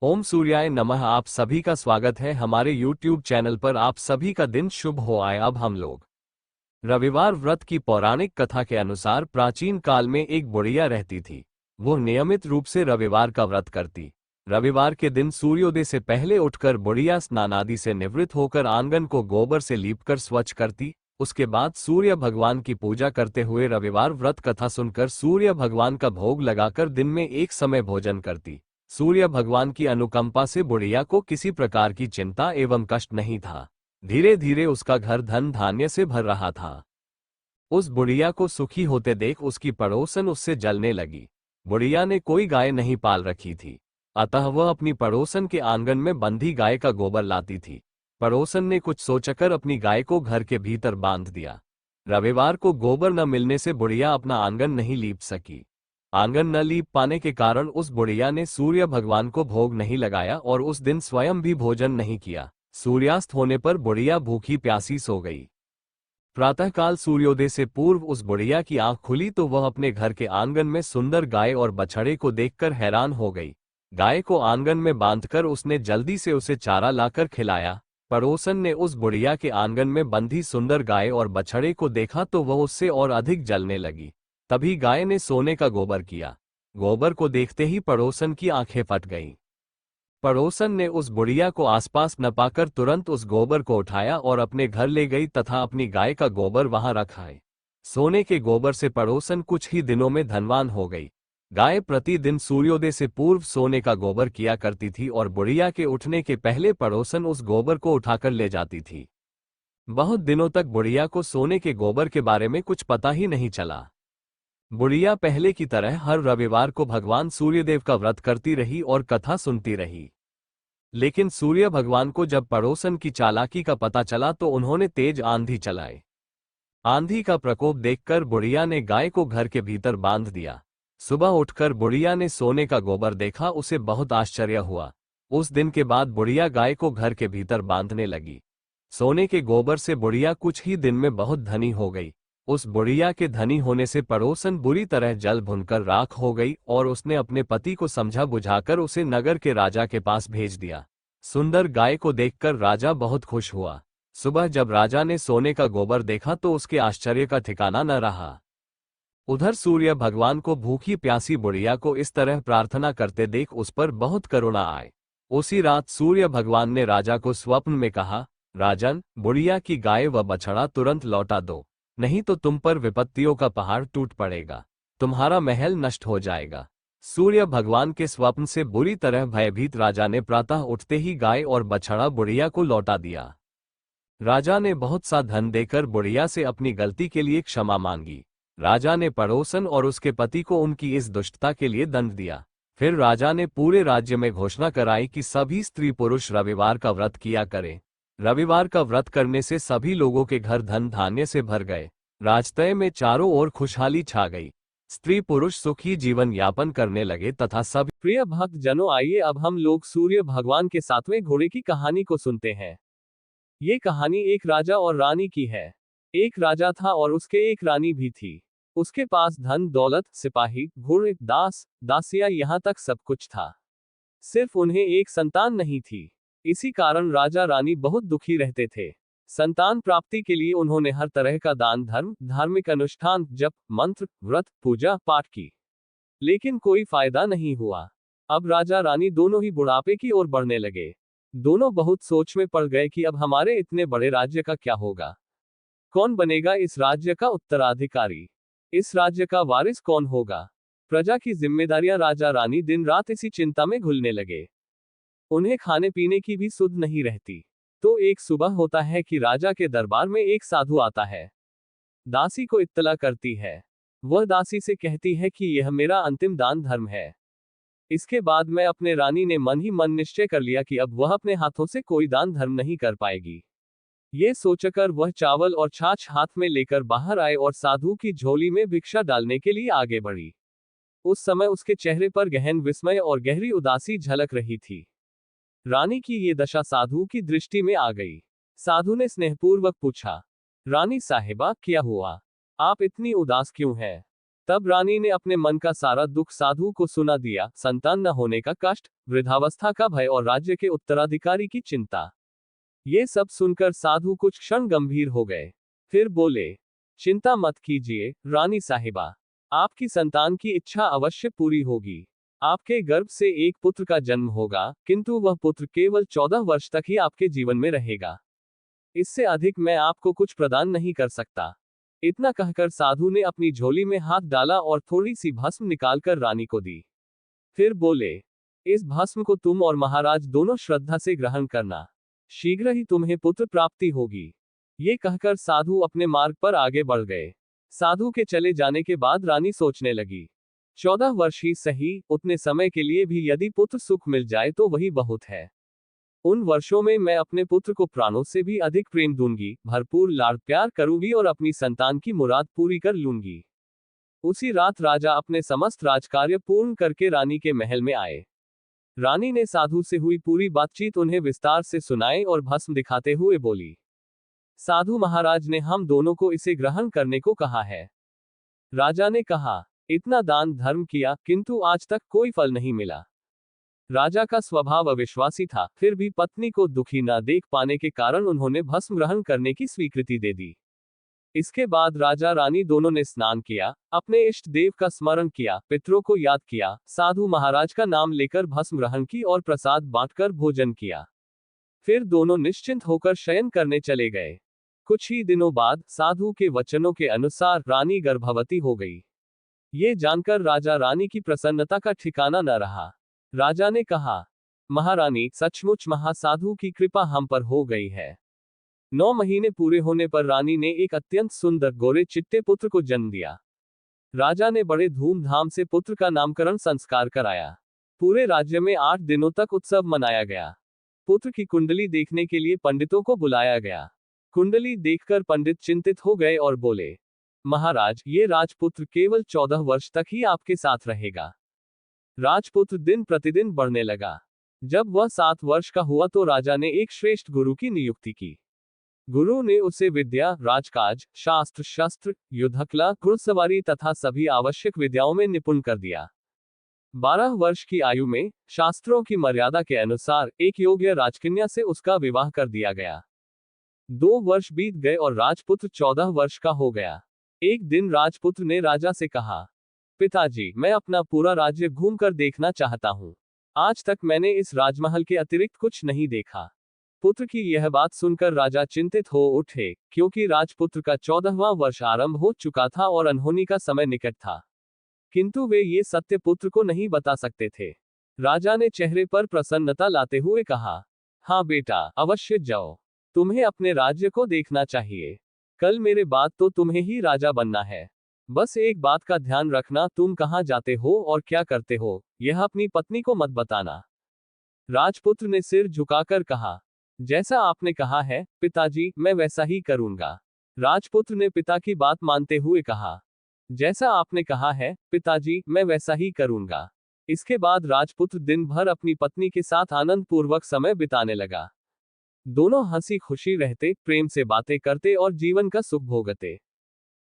ओम सूर्याय नमः। आप सभी का स्वागत है हमारे YouTube चैनल पर। आप सभी का दिन शुभ हो आए। अब हम लोग रविवार व्रत की पौराणिक कथा के अनुसार प्राचीन काल में एक बुढ़िया रहती थी। वो नियमित रूप से रविवार का व्रत करती। रविवार के दिन सूर्योदय से पहले उठकर बुढ़िया स्नानादि से निवृत्त होकर आंगन को गोबर से लीपकर स्वच्छ करती। उसके बाद सूर्य भगवान की पूजा करते हुए रविवार व्रत कथा सुनकर सूर्य भगवान का भोग लगाकर दिन में एक समय भोजन करती। सूर्य भगवान की अनुकंपा से बुढ़िया को किसी प्रकार की चिंता एवं कष्ट नहीं था। धीरे धीरे उसका घर धन धान्य से भर रहा था। उस बुढ़िया को सुखी होते देख उसकी पड़ोसन उससे जलने लगी। बुढ़िया ने कोई गाय नहीं पाल रखी थी, अतः वह अपनी पड़ोसन के आंगन में बंधी गाय का गोबर लाती थी। पड़ोसन ने कुछ सोचकर अपनी गाय को घर के भीतर बांध दिया। रविवार को गोबर न मिलने से बुढ़िया अपना आंगन नहीं लीप सकी। आंगन न लीप पाने के कारण उस बुढ़िया ने सूर्य भगवान को भोग नहीं लगाया और उस दिन स्वयं भी भोजन नहीं किया। सूर्यास्त होने पर बुढ़िया भूखी प्यासी सो गई। प्रातःकाल सूर्योदय से पूर्व उस बुढ़िया की आंख खुली तो वह अपने घर के आंगन में सुंदर गाय और बछड़े को देखकर हैरान हो गई। गाय को आंगन में बांधकर उसने जल्दी से उसे चारा लाकर खिलाया। पड़ोसन ने उस बुढ़िया के आंगन में बंधी सुंदर गाय और बछड़े को देखा तो वह उससे और अधिक जलने लगी। तभी गाय ने सोने का गोबर किया। गोबर को देखते ही पड़ोसन की आंखें फट गईं। पड़ोसन ने उस बुढ़िया को आसपास न पाकर तुरंत उस गोबर को उठाया और अपने घर ले गई तथा अपनी गाय का गोबर वहां रखाए। सोने के गोबर से पड़ोसन कुछ ही दिनों में धनवान हो गई। गाय प्रतिदिन सूर्योदय से पूर्व सोने का गोबर किया करती थी और बुढ़िया के उठने के पहले पड़ोसन उस गोबर को उठाकर ले जाती थी। बहुत दिनों तक बुढ़िया को सोने के गोबर के बारे में कुछ पता ही नहीं चला। बुढ़िया पहले की तरह हर रविवार को भगवान सूर्यदेव का व्रत करती रही और कथा सुनती रही। लेकिन सूर्य भगवान को जब पड़ोसन की चालाकी का पता चला तो उन्होंने तेज आंधी चलाई। आंधी का प्रकोप देखकर बुढ़िया ने गाय को घर के भीतर बांध दिया। सुबह उठकर बुढ़िया ने सोने का गोबर देखा, उसे बहुत आश्चर्य हुआ। उस दिन के बाद बुढ़िया गाय को घर के भीतर बांधने लगी। सोने के गोबर से बुढ़िया कुछ ही दिन में बहुत धनी हो गई। उस बुढ़िया के धनी होने से पड़ोसन बुरी तरह जल भुनकर राख हो गई और उसने अपने पति को समझा बुझाकर उसे नगर के राजा के पास भेज दिया। सुंदर गाय को देखकर राजा बहुत खुश हुआ। सुबह जब राजा ने सोने का गोबर देखा तो उसके आश्चर्य का ठिकाना न रहा। उधर सूर्य भगवान को भूखी प्यासी बुढ़िया को इस तरह प्रार्थना करते देख उस पर बहुत करुणा आए। उसी रात सूर्य भगवान ने राजा को स्वप्न में कहा, राजन, बुढ़िया की गाय व बछड़ा तुरंत लौटा दो, नहीं तो तुम पर विपत्तियों का पहाड़ टूट पड़ेगा, तुम्हारा महल नष्ट हो जाएगा। सूर्य भगवान के स्वप्न से बुरी तरह भयभीत राजा ने प्रातः उठते ही गाय और बछड़ा बुढ़िया को लौटा दिया। राजा ने बहुत सा धन देकर बुढ़िया से अपनी गलती के लिए क्षमा मांगी। राजा ने पड़ोसन और उसके पति को उनकी इस दुष्टता के लिए दंड दिया। फिर राजा ने पूरे राज्य में घोषणा कराई कि सभी स्त्री पुरुष रविवार का व्रत किया करें। रविवार का व्रत करने से सभी लोगों के घर धन धान्य से भर गए। राजतय में चारों ओर खुशहाली छा गई। स्त्री पुरुष सुखी जीवन यापन करने लगे तथा सभी प्रिय भक्त जनों, आइए अब हम लोग सूर्य भगवान के 7वें घोड़े की कहानी को सुनते हैं। ये कहानी एक राजा और रानी की है। एक राजा था और उसके एक रानी भी थी। उसके पास धन दौलत, सिपाही, घोड़े, दास दासियां, यहाँ तक सब कुछ था। सिर्फ उन्हें एक संतान नहीं थी। इसी कारण राजा रानी बहुत दुखी रहते थे। संतान प्राप्ति के लिए उन्होंने हर तरह का दान धर्म, धार्मिक अनुष्ठान, जप, मंत्र, व्रत, पूजा पाठ की, लेकिन कोई फायदा नहीं हुआ। अब राजा रानी दोनों ही बुढ़ापे की ओर बढ़ने लगे। दोनों बहुत सोच में पड़ गए कि अब हमारे इतने बड़े राज्य का क्या होगा। कौन बनेगा इस राज्य का उत्तराधिकारी? इस राज्य का वारिस कौन होगा? प्रजा की जिम्मेदारियां। राजा रानी दिन रात इसी चिंता में घुलने लगे। उन्हें खाने पीने की भी सुध नहीं रहती। तो एक सुबह होता है कि राजा के दरबार में एक साधु आता है। दासी को इत्तला करती है। वह दासी से कहती है कि यह मेरा अंतिम दान धर्म है। इसके बाद मैं अपने रानी ने मन ही मन निश्चय कर लिया कि अब वह अपने हाथों से कोई दान धर्म नहीं कर पाएगी। ये सोचकर वह चावल और छाछ हाथ में लेकर बाहर आए और साधु की झोली में भिक्षा डालने के लिए आगे बढ़ी। उस समय उसके चेहरे पर गहन विस्मय और गहरी उदासी झलक रही थी। रानी की ये दशा साधु की दृष्टि में आ गई। साधु ने स्नेहपूर्वक पूछा, रानी साहिबा, क्या हुआ? आप इतनी उदास क्यों हैं? तब रानी ने अपने मन का सारा दुख साधु को सुना दिया, संतान न होने का कष्ट, वृद्धावस्था का भय और राज्य के उत्तराधिकारी की चिंता। ये सब सुनकर साधु कुछ क्षण गंभीर हो गए। फिर बोले, चिंता मत कीजिए रानी साहिबा, आपकी संतान की इच्छा अवश्य पूरी होगी। आपके गर्भ से एक पुत्र का जन्म होगा, किंतु वह पुत्र केवल 14 वर्ष तक ही आपके जीवन में रहेगा। इससे अधिक मैं आपको कुछ प्रदान नहीं कर सकता। इतना कहकर साधु ने अपनी झोली में हाथ डाला और थोड़ी सी भस्म निकालकर रानी को दी। फिर बोले, इस भस्म को तुम और महाराज दोनों श्रद्धा से ग्रहण करना, शीघ्र ही तुम्हें पुत्र प्राप्ति होगी। ये कहकर साधु अपने मार्ग पर आगे बढ़ गए। साधु के चले जाने के बाद रानी सोचने लगी, 14 वर्ष ही सही, उतने समय के लिए भी यदि पुत्र सुख मिल जाए तो वही बहुत है। उन वर्षों में मैं अपने पुत्र को प्राणों से भी अधिक प्रेम दूंगी, भरपूर लाड़ प्यार करूंगी और अपनी संतान की मुराद पूरी कर लूंगी। उसी रात राजा अपने समस्त राजकार्य पूर्ण करके रानी के महल में आए। रानी ने साधु से हुई पूरी बातचीत उन्हें विस्तार से सुनाई और भस्म दिखाते हुए बोली, साधु महाराज ने हम दोनों को इसे ग्रहण करने को कहा है। राजा ने कहा, इतना दान धर्म किया किंतु आज तक कोई फल नहीं मिला। राजा का स्वभाव अविश्वासी था, फिर भी पत्नी को दुखी न देख पाने के कारण उन्होंने भस्म ग्रहण करने की स्वीकृति दे दी। इसके बाद राजा रानी दोनों ने स्नान किया, अपने इष्ट देव का स्मरण किया, पितरों को याद किया, साधु महाराज का नाम लेकर भस्म ग्रहण की और प्रसाद बांटकर भोजन किया। फिर दोनों निश्चिंत होकर शयन करने चले गए। कुछ ही दिनों बाद साधु के वचनों के अनुसार रानी गर्भवती हो गई। ये जानकर राजा रानी की प्रसन्नता का ठिकाना न रहा। राजा ने कहा, महारानी, सचमुच महासाधु की कृपा हम पर हो गई है। 9 महीने पूरे होने पर रानी ने एक अत्यंत सुंदर गोरे चिट्टे पुत्र को जन्म दिया। राजा ने बड़े धूमधाम से पुत्र का नामकरण संस्कार कराया। पूरे राज्य में 8 दिनों तक उत्सव मनाया गया। पुत्र की कुंडली देखने के लिए पंडितों को बुलाया गया। कुंडली देखकर पंडित चिंतित हो गए और बोले, महाराज, ये राजपुत्र केवल 14 वर्ष तक ही आपके साथ रहेगा। राजपुत्र दिन प्रतिदिन बढ़ने लगा। जब वह 7 वर्ष का हुआ तो राजा ने एक श्रेष्ठ गुरु की नियुक्ति की। गुरु ने उसे विद्या, राजकाज, शास्त्र शस्त्र, युद्धकला, घुड़सवारी तथा सभी आवश्यक विद्याओं में निपुण कर दिया। 12 वर्ष की आयु में शास्त्रों की मर्यादा के अनुसार एक योग्य राजकन्या से उसका विवाह कर दिया गया। 2 वर्ष बीत गए और राजपुत्र 14 वर्ष का हो गया। एक दिन राजपुत्र ने राजा से कहा, पिताजी, मैं अपना पूरा राज्य घूमकर देखना चाहता हूँ। आज तक मैंने इस राजमहल के अतिरिक्त कुछ नहीं देखा। पुत्र की यह बात सुनकर राजा चिंतित हो उठे, क्योंकि राजपुत्र का 14वां वर्ष आरंभ हो चुका था और अनहोनी का समय निकट था। किंतु वे ये सत्य पुत्र को नहीं बता सकते थे। राजा ने चेहरे पर प्रसन्नता लाते हुए कहा, हाँ बेटा, अवश्य जाओ। तुम्हें अपने राज्य को देखना चाहिए। कल मेरे बाद तो तुम्हें ही राजा बनना है। बस एक बात का ध्यान रखना, तुम कहाँ जाते हो और क्या करते हो, यह अपनी पत्नी को मत बताना। राजपुत्र ने सिर झुकाकर कहा, जैसा आपने कहा है पिताजी, मैं वैसा ही करूंगा। राजपुत्र ने पिता की बात मानते हुए कहा, जैसा आपने कहा है पिताजी, मैं वैसा ही करूंगा। इसके बाद राजपुत्र दिन भर अपनी पत्नी के साथ आनंद पूर्वक समय बिताने लगा। दोनों हंसी खुशी रहते, प्रेम से बातें करते और जीवन का सुख भोगते।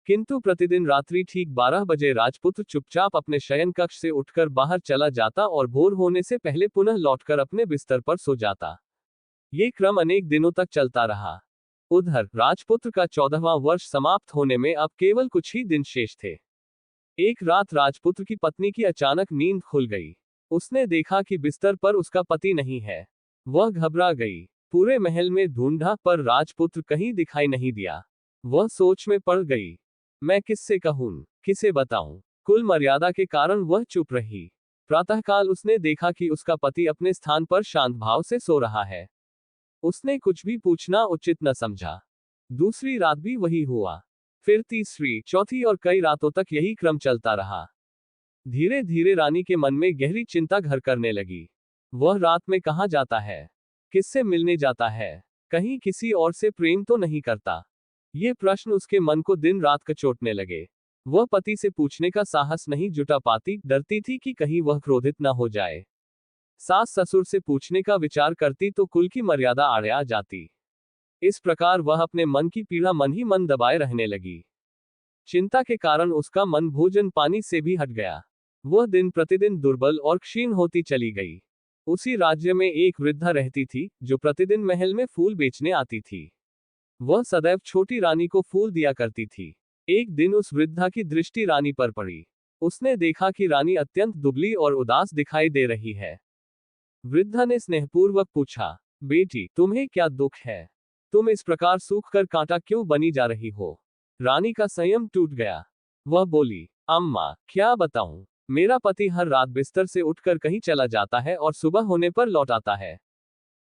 किंतु प्रतिदिन रात्रि ठीक 12 बजे राजपुत्र चुपचाप अपने शयन कक्ष से उठकर बाहर चला जाता और भोर होने से पहले पुनः लौटकर अपने बिस्तर पर सो जाता। ये क्रम अनेक दिनों तक चलता रहा। उधर राजपुत्र का 14वां वर्ष समाप्त होने में अब केवल कुछ ही दिन शेष थे। एक रात राजपुत्र की पत्नी की अचानक नींद खुल गई। उसने देखा कि बिस्तर पर उसका पति नहीं है। वह घबरा गई। पूरे महल में ढूंढा पर राजपुत्र कहीं दिखाई नहीं दिया। वह सोच में पड़ गई, मैं किससे कहूं, किसे बताऊं। कुल मर्यादा के कारण वह चुप रही। प्रातःकाल उसने देखा कि उसका पति अपने स्थान पर शांत भाव से सो रहा है। उसने कुछ भी पूछना उचित न समझा। दूसरी रात भी वही हुआ। फिर तीसरी, चौथी और कई रातों तक यही क्रम चलता रहा। धीरे धीरे रानी के मन में गहरी चिंता घर करने लगी। वह रात में कहाँ जाता है, किससे मिलने जाता है, कहीं किसी और से प्रेम तो नहीं करता। ये प्रश्न उसके मन को दिन रात कचोटने लगे। वह पति से पूछने का साहस नहीं जुटा पाती, डरती थी कि कहीं वह क्रोधित न हो जाए। सास ससुर से पूछने का विचार करती तो कुल की मर्यादा आड़े आ जाती। इस प्रकार वह अपने मन की पीड़ा मन ही मन दबाए रहने लगी। चिंता के कारण उसका मन भोजन पानी से भी हट गया। वह दिन प्रतिदिन दुर्बल और क्षीण होती चली गई। उसी राज्य में एक वृद्धा रहती थी, जो प्रतिदिन महल में फूल बेचने आती थी। वह सदैव छोटी रानी को फूल दिया करती थी। एक दिन उस वृद्धा की दृष्टि रानी पर पड़ी। उसने देखा कि रानी अत्यंत दुबली और उदास दिखाई दे रही है। वृद्धा ने स्नेहपूर्वक पूछा, बेटी, तुम्हें क्या दुख है? तुम इस प्रकार सूख कर कांटा क्यों बनी जा रही हो? रानी का संयम टूट गया। वह बोली, अम्मा, क्या बताऊं? मेरा पति हर रात बिस्तर से उठकर कहीं चला जाता है और सुबह होने पर लौट आता है।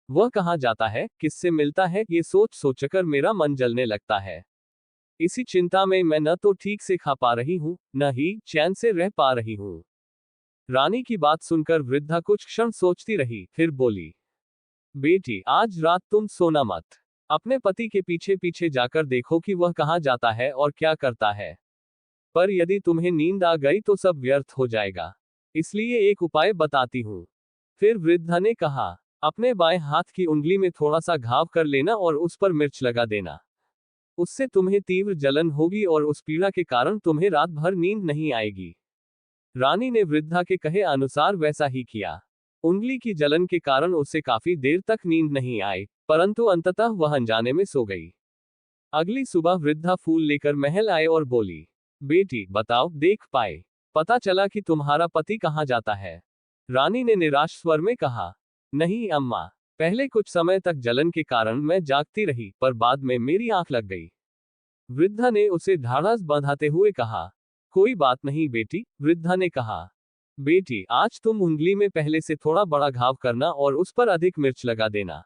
वह कहाँ जाता है, किससे मिलता है, ये सोच सोचकर मेरा मन जलने लगता है। इसी चिंता में मैं न तो ठीक से खा पा रही हूँ, न ही चैन से रह पा रही हूँ। रानी की बात सुनकर वृद्धा कुछ क्षण सोचती रही, फिर बोली, बेटी, आज रात तुम सोना मत। अपने पति के पीछे पीछे जाकर देखो कि वह कहाँ जाता है और क्या करता है। पर यदि तुम्हें नींद आ गई तो सब व्यर्थ हो जाएगा। इसलिए एक उपाय बताती हूँ। फिर वृद्धा ने कहा, अपने बाएं हाथ की उंगली में थोड़ा सा घाव कर लेना और उस पर मिर्च लगा देना। उससे तुम्हें तीव्र जलन होगी और उस पीड़ा के कारण तुम्हें रात भर नींद नहीं आएगी। रानी ने वृद्धा के कहे अनुसार वैसा ही किया। उंगली की जलन के कारण उसे काफी देर तक नींद नहीं आई, परंतु अंततः वह अनजाने में सो गई। अगली सुबह वृद्धा फूल लेकर महल आए और बोली, बेटी, बताओ, देख पाए? पता चला कि तुम्हारा पति कहाँ जाता है? रानी ने निराश स्वर में कहा, नहीं अम्मा, पहले कुछ समय तक जलन के कारण मैं जागती रही, पर बाद में मेरी आंख लग गई। वृद्धा ने उसे ढाढ़स बंधाते हुए कहा, कोई बात नहीं बेटी। वृद्धा ने कहा, बेटी, आज तुम उंगली में पहले से थोड़ा बड़ा घाव करना और उस पर अधिक मिर्च लगा देना।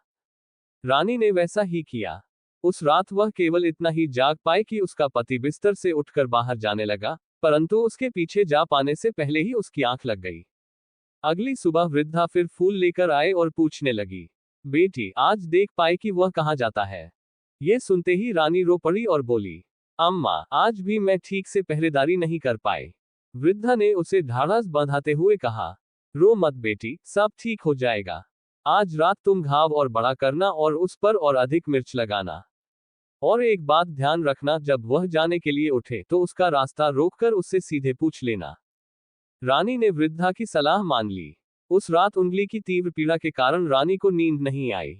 रानी ने वैसा ही किया। उस रात वह केवल इतना ही जाग पाए कि उसका पति बिस्तर से उठकर बाहर जाने लगा, परंतु उसके पीछे जा पाने से पहले ही उसकी आंख लग गई। अगली सुबह वृद्धा फिर फूल लेकर आए और पूछने लगी, बेटी, आज देख पाए कि वह कहाँ जाता है? ये सुनते ही रानी रो पड़ी और बोली, अम्मा, आज भी मैं ठीक से पहरेदारी नहीं कर पाए। वृद्धा ने उसे ढाढ़स बंधाते हुए कहा, रो मत बेटी, सब ठीक हो जाएगा। आज रात तुम घाव और बड़ा करना और उस पर और अधिक मिर्च लगाना। और एक बात ध्यान रखना, जब वह जाने के लिए उठे तो उसका रास्ता रोककर उससे सीधे पूछ लेना। रानी ने वृद्धा की सलाह मान ली। उस रात उंगली की तीव्र पीड़ा के कारण रानी को नींद नहीं आई।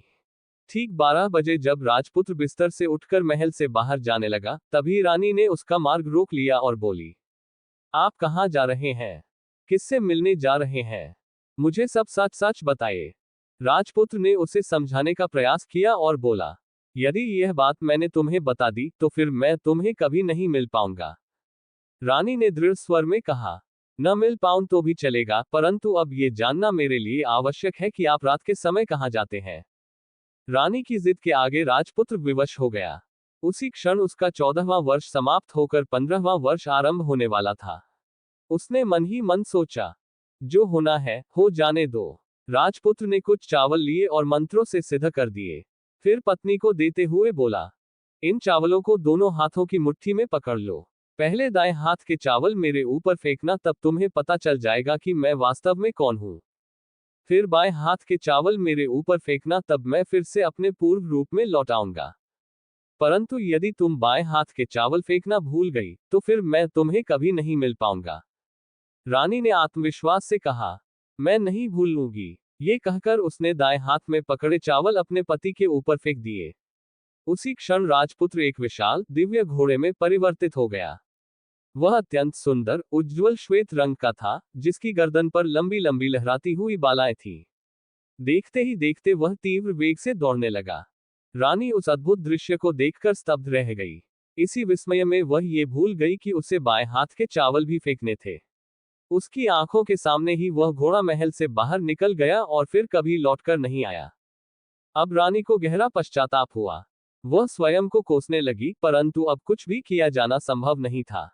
ठीक 12 बजे जब राजपुत्र बिस्तर से उठकर महल से बाहर जाने लगा, तभी रानी ने उसका मार्ग रोक लिया और बोली, आप कहाँ जा रहे हैं? किससे मिलने जा रहे हैं? मुझे सब सच सच बताइए। राजपुत्र ने उसे समझाने का प्रयास किया और बोला, यदि यह बात मैंने तुम्हें बता दी तो फिर मैं तुम्हें कभी नहीं मिल पाऊंगा। रानी ने दृढ़ स्वर में कहा, न मिल पाऊं तो भी चलेगा, परंतु अब ये जानना मेरे लिए आवश्यक है कि आप रात के समय कहाँ जाते हैं। रानी की जिद के आगे राजपुत्र विवश हो गया। उसी क्षण उसका 14वां वर्ष समाप्त होकर 15वां वर्ष आरंभ होने वाला था। उसने मन ही मन सोचा, जो होना है हो जाने दो। राजपुत्र ने कुछ चावल लिए और मंत्रों से सिद्ध कर दिए। फिर पत्नी को देते हुए बोला, इन चावलों को दोनों हाथों की मुट्ठी में पकड़ लो। पहले दाएं हाथ के चावल मेरे ऊपर फेंकना, तब तुम्हें पता चल जाएगा कि मैं वास्तव में कौन हूं। फिर बाएं हाथ के चावल मेरे ऊपर फेंकना, तब मैं फिर से अपने पूर्व रूप में लौट आऊंगा। परंतु यदि तुम बाएं हाथ के चावल फेंकना भूल गई तो फिर मैं तुम्हें कभी नहीं मिल पाऊंगा। रानी ने आत्मविश्वास से कहा, मैं नहीं भूलूंगी। ये कहकर उसने दाएं हाथ में पकड़े चावल अपने पति के ऊपर फेंक दिए। उसी क्षण राजपुत्र एक विशाल दिव्य घोड़े में परिवर्तित हो गया। वह अत्यंत सुंदर, उज्ज्वल श्वेत रंग का था, जिसकी गर्दन पर लंबी लंबी लहराती हुई बालाएं थीं। देखते ही देखते वह तीव्र वेग से दौड़ने लगा। रानी उस अद्भुत दृश्य को देखकर स्तब्ध रह गई। इसी विस्मय में वह ये भूल गई कि उसे बाएं हाथ के चावल भी फेंकने थे। उसकी आंखों के सामने ही वह घोड़ा महल से बाहर निकल गया और फिर कभी लौटकर नहीं आया। अब रानी को गहरा पश्चाताप हुआ। वह स्वयं को कोसने लगी, परंतु अब कुछ भी किया जाना संभव नहीं था।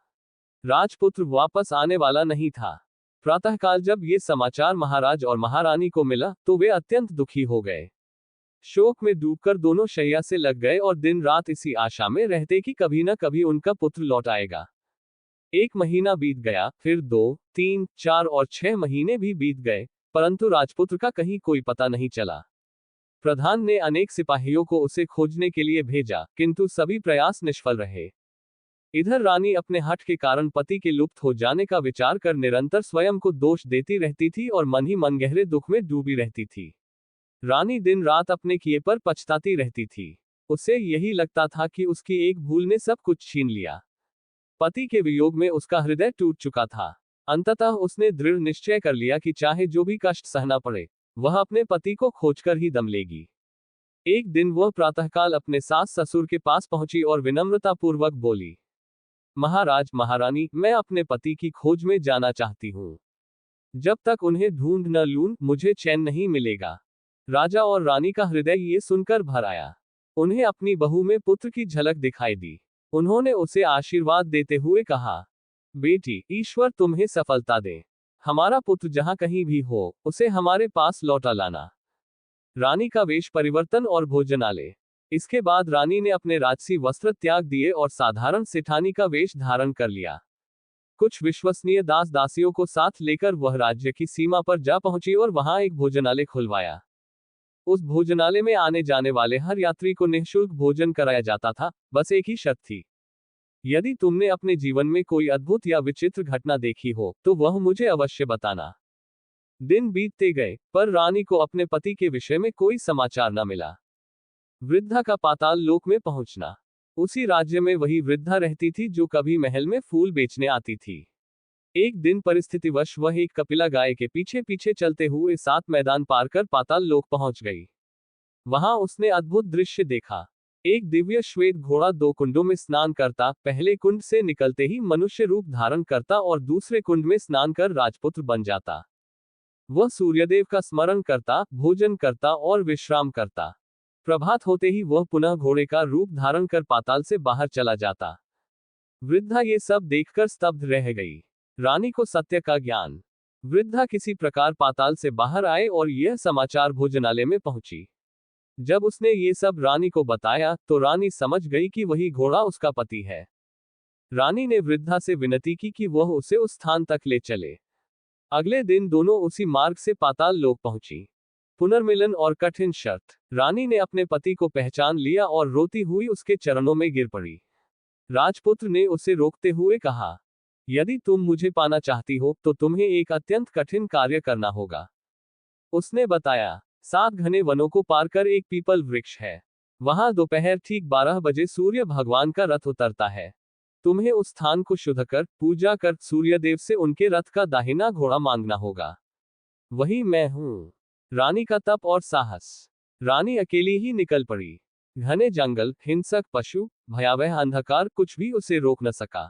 राजपुत्र वापस आने वाला नहीं था। प्रातःकाल जब ये समाचार महाराज और महारानी को मिला तो वे अत्यंत दुखी हो गए। शोक में डूबकर दोनों शैया से लग गए और दिन रात इसी आशा में रहते कि कभी न कभी उनका पुत्र लौट आएगा। 1 महीना बीत गया, फिर 2, 3, 4 और 6 महीने भी बीत गए, परंतु राजपुत्र का कहीं कोई पता नहीं चला। प्रधान ने अनेक सिपाहियों को उसे खोजने के लिए भेजा, किंतु सभी प्रयास निष्फल रहे। इधर रानी अपने हठ के कारण पति के लुप्त हो जाने का विचार कर निरंतर स्वयं को दोष देती रहती थी और मन ही मन गहरे दुख में डूबी रहती थी। रानी दिन रात अपने किए पर पछताती रहती थी। उसे यही लगता था कि उसकी एक भूल ने सब कुछ छीन लिया। पति के वियोग में उसका हृदय टूट चुका था। अंततः उसने दृढ़ निश्चय कर लिया कि चाहे जो भी कष्ट सहना पड़े, वह अपने पति को खोजकर ही दम लेगी। एक दिन वह प्रातःकाल अपने सास ससुर के पास पहुंची और विनम्रतापूर्वक बोली, महाराज महारानी, मैं अपने पति की खोज में जाना चाहती हूँ। जब तक उन्हें ढूंढ न लूं, मुझे चैन नहीं मिलेगा। राजा और रानी का हृदय ये सुनकर भर आया। उन्हें अपनी बहू में पुत्र की झलक दिखाई दी। उन्होंने उसे आशीर्वाद देते हुए कहा, बेटी, ईश्वर तुम्हें सफलता दे। हमारा पुत्र जहां कहीं भी हो, उसे हमारे पास लौटा लाना। रानी का वेश परिवर्तन और भोजनालय। इसके बाद रानी ने अपने राजसी वस्त्र त्याग दिए और साधारण सेठानी का वेश धारण कर लिया। कुछ विश्वसनीय दास दासियों को साथ लेकर वह राज्य की सीमा पर जा पहुंची और वहां एक भोजनालय खुलवाया। उस भोजनालय में आने जाने वाले हर यात्री को निःशुल्क भोजन कराया जाता था। बस एक ही शर्त थी, यदि तुमने अपने जीवन में कोई अद्भुत या विचित्र घटना देखी हो तो वह मुझे अवश्य बताना। दिन बीतते गए, पर रानी को अपने पति के विषय में कोई समाचार न मिला। वृद्धा का पाताल लोक में पहुंचना। उसी राज्य में वही वृद्धा रहती थी जो कभी महल में फूल बेचने आती थी। एक दिन परिस्थितिवश वह एक कपिला गाय के पीछे पीछे चलते हुए 7 मैदान पार कर पाताल लोक पहुंच गई। वहां उसने अद्भुत दृश्य देखा। एक दिव्य श्वेत घोड़ा 2 कुंडों में स्नान करता, पहले कुंड से निकलते ही मनुष्य रूप धारण करता और दूसरे कुंड में स्नान कर राजपुत्र बन जाता। वह सूर्यदेव का स्मरण करता, भोजन करता और विश्राम करता। प्रभात होते ही वह पुनः घोड़े का रूप धारण कर पाताल से बाहर चला जाता। वृद्धा ये सब देखकर स्तब्ध रह गई। रानी को सत्य का ज्ञान। वृद्धा किसी प्रकार पाताल से बाहर आए और यह समाचार भोजनालय में पहुंची। जब उसने ये सब रानी को बताया तो रानी समझ गई कि वही घोड़ा उसका पति है। रानी ने वृद्धा से विनती की कि वह उसे उस स्थान तक ले चले। अगले दिन दोनों उसी मार्ग से पाताल लोक पहुंची। पुनर्मिलन और कठिन शर्त। रानी ने अपने पति को पहचान लिया और रोती हुई उसके चरणों में गिर पड़ी। राजपुत्र ने उसे रोकते हुए कहा, यदि तुम मुझे पाना चाहती हो तो तुम्हें एक अत्यंत कठिन कार्य करना होगा। उसने बताया, 7 घने वनों को पार कर एक पीपल वृक्ष है। वहां दोपहर ठीक 12 बजे सूर्य भगवान का रथ उतरता है। तुम्हें उस स्थान को शुद्ध कर, पूजा कर सूर्यदेव से उनके रथ का दाहिना घोड़ा मांगना होगा। वही मैं हूं। रानी का तप और साहस। रानी अकेली ही निकल पड़ी। घने जंगल, हिंसक पशु, भयावह अंधकार, कुछ भी उसे रोक न सका।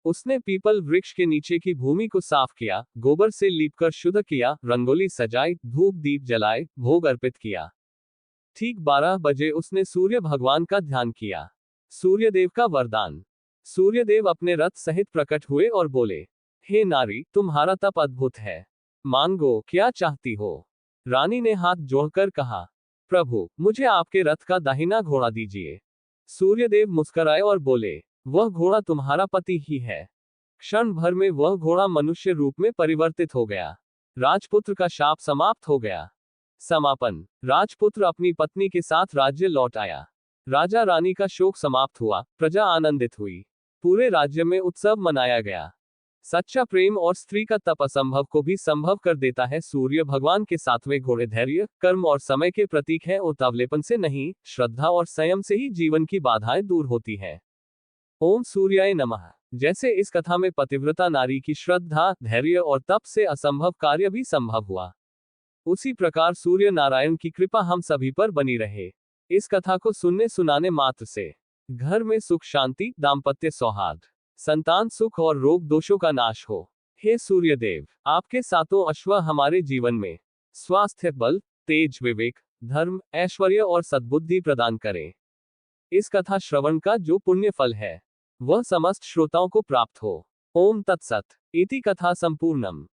उसने पीपल वृक्ष के नीचे की भूमि को साफ किया, गोबर से लीपकर शुद्ध किया, रंगोली सजाई, धूप दीप जलाए, भोग अर्पित किया। ठीक 12 बजे उसने सूर्य भगवान का ध्यान किया। सूर्यदेव का वरदान। सूर्यदेव अपने रथ सहित प्रकट हुए और बोले, हे नारी, तुम्हारा तप अद्भुत है। मांगो, क्या चाहती हो? रानी ने हाथ जोड़कर कहा, प्रभु, मुझे आपके रथ का दाहिना घोड़ा दीजिए। सूर्यदेव मुस्कुराए और बोले, वह घोड़ा तुम्हारा पति ही है। क्षण भर में वह घोड़ा मनुष्य रूप में परिवर्तित हो गया। राजपुत्र का शाप समाप्त हो गया। समापन। राजपुत्र अपनी पत्नी के साथ राज्य लौट आया। राजा रानी का शोक समाप्त हुआ, प्रजा आनंदित हुई। पूरे राज्य में उत्सव मनाया गया। सच्चा प्रेम और स्त्री का तप असंभव को भी संभव कर देता है। सूर्य भगवान के 7वें घोड़े धैर्य, कर्म और समय के प्रतीक हैं। उतावलेपन से नहीं, श्रद्धा और संयम से ही जीवन की बाधाएं दूर होती हैं। ओम सूर्याय नमः। जैसे इस कथा में पतिव्रता नारी की श्रद्धा, धैर्य और तप से असंभव कार्य भी संभव हुआ, उसी प्रकार सूर्य नारायण की कृपा हम सभी पर बनी रहे। इस कथा को सुनने सुनाने मात्र से घर में सुख शांति, दाम्पत्य सौहार्द, संतान सुख और रोग दोषों का नाश हो। हे सूर्यदेव, आपके 7 अश्व हमारे जीवन में स्वास्थ्य, बल, तेज, विवेक, धर्म, ऐश्वर्य और सद्बुद्धि प्रदान करें। इस कथा श्रवण का जो पुण्य फल है वह समस्त श्रोताओं को प्राप्त हो। ओम तत्सत। इति कथा संपूर्णम।